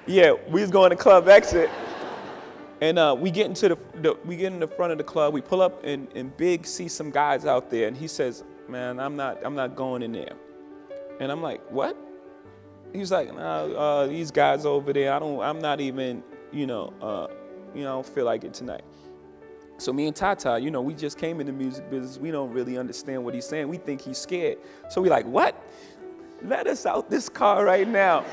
Yeah, we was going to Club Exit, and we get into we get in the front of the club. We pull up, and Big sees some guys out there, and he says, "Man, I'm not going in there." And I'm like, "What?" He was like, "Nah, these guys over there. I'm not even, I don't feel like it tonight." So me and Tata, we just came in the music business. We don't really understand what he's saying. We think he's scared. So we like, "What? Let us out this car right now."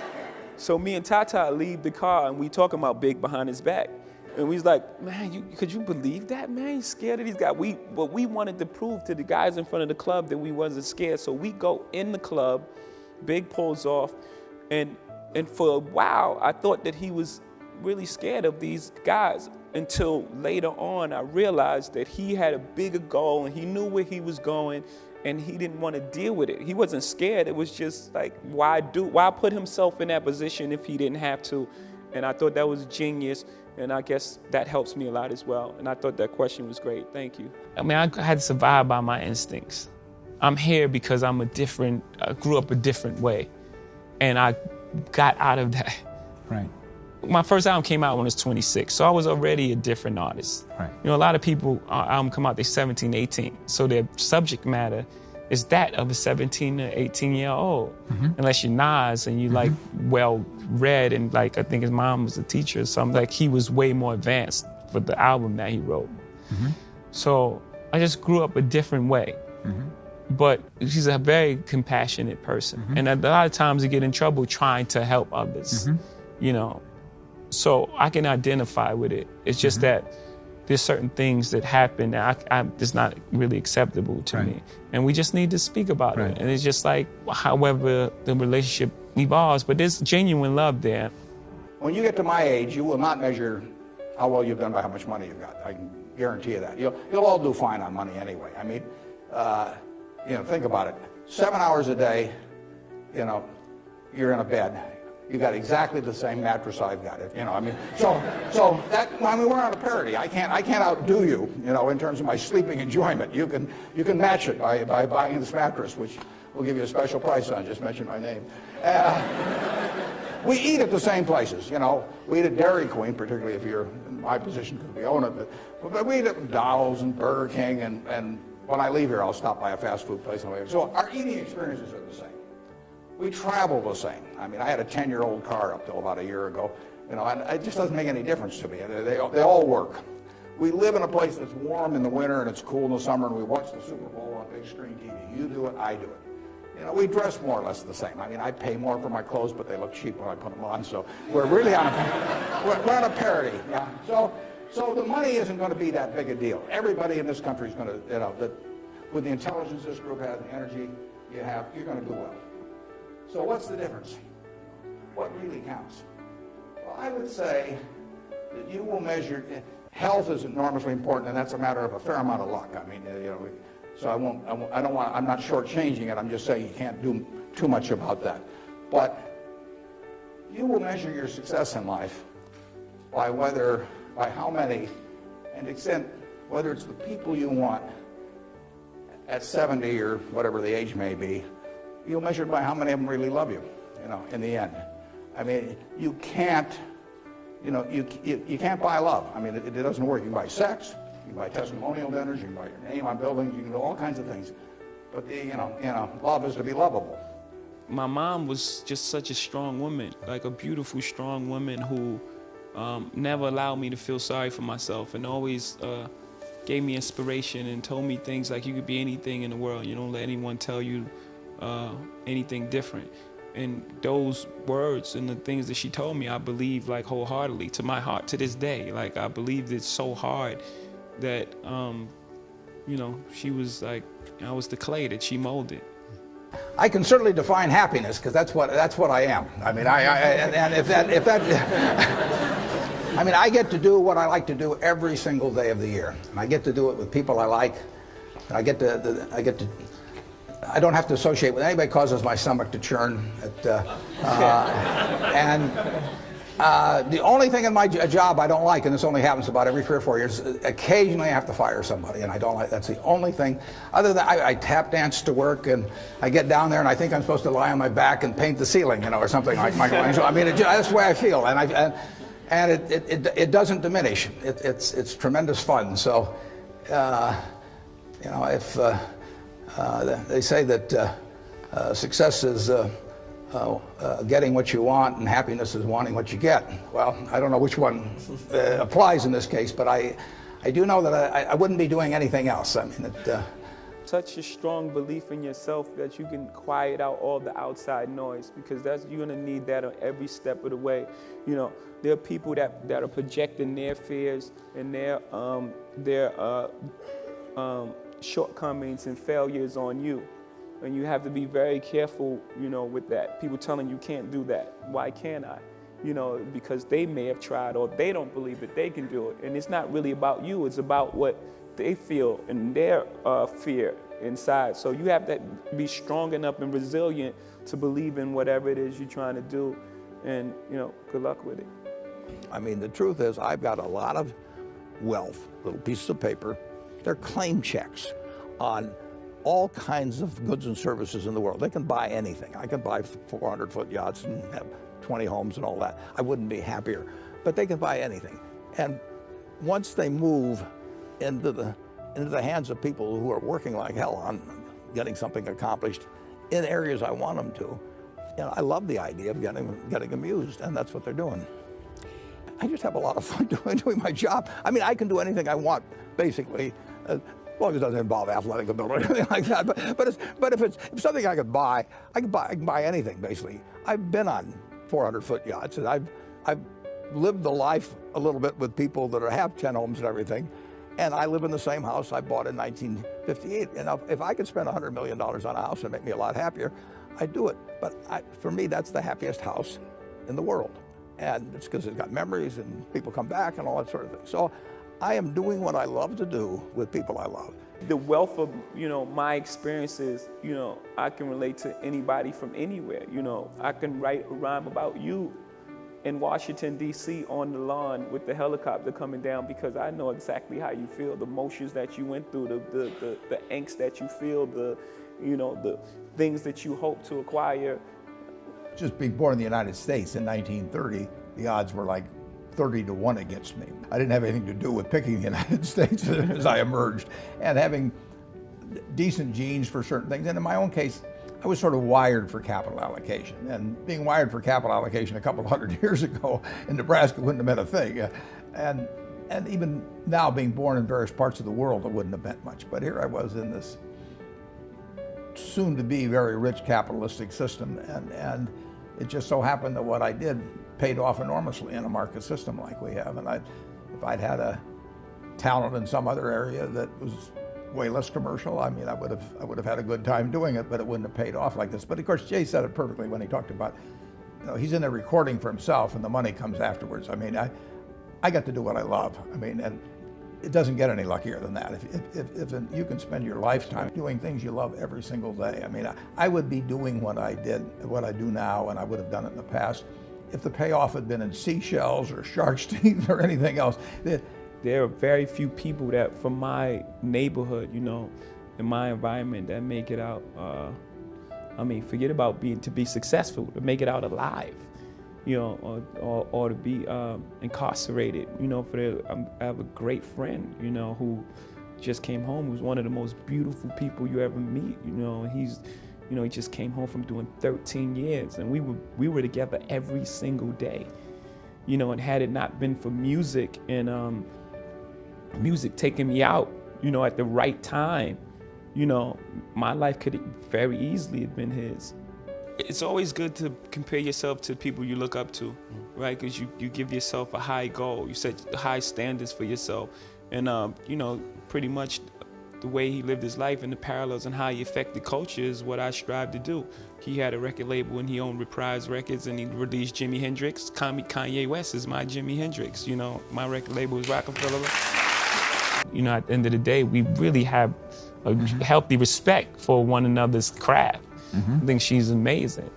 So me and Tata leave the car, and we talking about Big behind his back. And we was like, "Man, could you believe that, man? He's scared of these guys." But we wanted to prove to the guys in front of the club that we wasn't scared. So we go in the club, Big pulls off, and for a while, I thought that he was really scared of these guys, until later on, I realized that he had a bigger goal, and he knew where he was going, and he didn't want to deal with it. He wasn't scared. It was just like, why put himself in that position if he didn't have to? And I thought that was genius, and I guess that helps me a lot as well. And I thought that question was great. Thank you. I mean, I had to survive by my instincts. I'm here because I grew up a different way, and I got out of that. Right. My first album came out when I was 26, so I was already a different artist. Right. A lot of people, our album come out, they're 17, 18, so their subject matter is that of a 17 or 18-year-old, unless you're Nas and you like well-read, and like I think his mom was a teacher or something, like he was way more advanced for the album that he wrote. So I just grew up a different way. But she's a very compassionate person. And a lot of times you get in trouble trying to help others, So I can identify with it. It's just that there's certain things that happen that it's not really acceptable to me. And we just need to speak about it. And it's just like, however the relationship evolves, but there's genuine love there. When you get to my age, you will not measure how well you've done by how much money you've got. I can guarantee you that. You'll all do fine on money anyway. I mean, think about it. 7 hours a day, you're in a bed. You got exactly the same mattress I've got. So we're on a parity. I can't outdo you, in terms of my sleeping enjoyment. You can match it by buying this mattress, which we'll give you a special price on. Just mention my name. We eat at the same places. We eat at Dairy Queen, particularly if you're in my position because we own it. But we eat at McDonald's and Burger King, and when I leave here, I'll stop by a fast food place on the way. So our eating experiences are the same. We travel the same. I mean, I had a 10-year-old car up till about a year ago, and it just doesn't make any difference to me. They all work. We live in a place that's warm in the winter and it's cool in the summer, and we watch the Super Bowl on big screen TV. You do it, I do it. We dress more or less the same. I mean, I pay more for my clothes, but they look cheap when I put them on, so we're really on a parity. Yeah. So the money isn't going to be that big a deal. Everybody in this country is going to, with the intelligence this group has, the energy you have, you're going to do well. So what's the difference? What really counts? Well, I would say that you will measure, health is enormously important, and that's a matter of a fair amount of luck. I mean, so I'm not shortchanging it. I'm just saying you can't do too much about that. But you will measure your success in life by how many, and extent, whether it's the people you want at 70 or whatever the age may be, you'll measure it by how many of them really love you, in the end. I mean, you can't buy love. I mean, it doesn't work. You can buy sex, you can buy testimonial dinners, you can buy your name on buildings, you can do all kinds of things. But love is to be lovable. My mom was just such a strong woman, like a beautiful, strong woman who never allowed me to feel sorry for myself, and always gave me inspiration and told me things like you could be anything in the world. You don't let anyone tell you anything different. And those words and the things that she told me, I believe like wholeheartedly to my heart to this day. Like I believed it so hard that, she was like, I was the clay that she molded. I can certainly define happiness because that's what I am. I mean, I mean, I get to do what I like to do every single day of the year, and I get to do it with people I like. I don't have to associate with anybody. Causes my stomach to churn. And The only thing in my job I don't like, and this only happens about every 3 or 4 years, occasionally I have to fire somebody, and I don't like. That's the only thing. Other than I tap dance to work, and I get down there, and I think I'm supposed to lie on my back and paint the ceiling, or something like Michelangelo. I mean, that's the way I feel, and it doesn't diminish. It's tremendous fun. So, if they say that success is getting what you want, and happiness is wanting what you get. Well, I don't know which one applies in this case, but I do know that I wouldn't be doing anything else. I mean, such a strong belief in yourself that you can quiet out all the outside noise, because you're gonna need that on every step of the way. There are people that are projecting their fears and their shortcomings and failures on you. And you have to be very careful, with that. People telling you can't do that. Why can't I? Because they may have tried, or they don't believe that they can do it. And it's not really about you. It's about what they feel and their fear inside. So you have to be strong enough and resilient to believe in whatever it is you're trying to do. And, good luck with it. I mean, the truth is, I've got a lot of wealth, little pieces of paper. They're claim checks on all kinds of goods and services in the world. They can buy anything. I can buy 400-foot yachts and have 20 homes and all that. I wouldn't be happier, but they can buy anything. And once they move into the hands of people who are working like hell on getting something accomplished in areas I want them to, I love the idea of getting amused, and that's what they're doing. I just have a lot of fun doing my job. I mean, I can do anything I want, basically. As long as it doesn't involve athletic ability or anything like that. But if it's something I can buy anything, basically. I've been on 400-foot yachts, and I've lived the life a little bit with people that have 10 homes and everything. And I live in the same house I bought in 1958. And if I could spend $100 million on a house and make me a lot happier, I'd do it. But for me, that's the happiest house in the world. And it's because it's got memories and people come back and all that sort of thing. So I am doing what I love to do with people I love. The wealth of, my experiences, I can relate to anybody from anywhere. I can write a rhyme about you in Washington, D.C. on the lawn with the helicopter coming down, because I know exactly how you feel, the emotions that you went through, the angst that you feel, the things that you hope to acquire. Just being born in the United States in 1930, the odds were like 30-1 against me. I didn't have anything to do with picking the United States as I emerged, and having decent genes for certain things. And in my own case, I was sort of wired for capital allocation. And being wired for capital allocation a couple of 100 years ago in Nebraska wouldn't have meant a thing. And even now, being born in various parts of the world, it wouldn't have meant much. But here I was in this soon-to-be very rich capitalistic system, and it just so happened that what I did paid off enormously in a market system like we have. And if I'd had a talent in some other area that was way less commercial, I mean, I would have had a good time doing it, but it wouldn't have paid off like this. But of course, Jay said it perfectly when he talked about, he's in there recording for himself, and the money comes afterwards. I mean, I got to do what I love. I mean, and it doesn't get any luckier than that. If you can spend your lifetime doing things you love every single day. I mean, I would be doing what I do now, and I would have done it in the past, if the payoff had been in seashells or shark's teeth or anything else. There are very few people that from my neighborhood, in my environment, that make it out. Forget about to be successful, to make it out alive, or to be incarcerated. I have a great friend, who just came home, who's one of the most beautiful people you ever meet. He just came home from doing 13 years, and we were together every single day. And had it not been for music and music taking me out, at the right time, my life could very easily have been his. It's always good to compare yourself to people you look up to, right? Because you give yourself a high goal, you set high standards for yourself, and pretty much the way he lived his life and the parallels and how he affected culture is what I strive to do. He had a record label and he owned Reprise Records, and he released Jimi Hendrix. Kanye West is my Jimi Hendrix. My record label is Rockefeller. At the end of the day, we really have a healthy respect for one another's craft. I think she's amazing.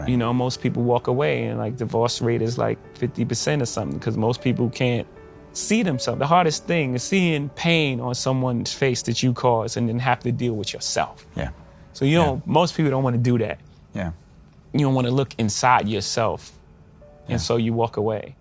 You know, most people walk away, and like divorce rate is like 50% or something, because most people can't see themselves. The hardest thing is seeing pain on someone's face that you caused and then have to deal with yourself. Yeah. So you don't, most people don't want to do that. Yeah. You don't want to look inside yourself. And so you walk away.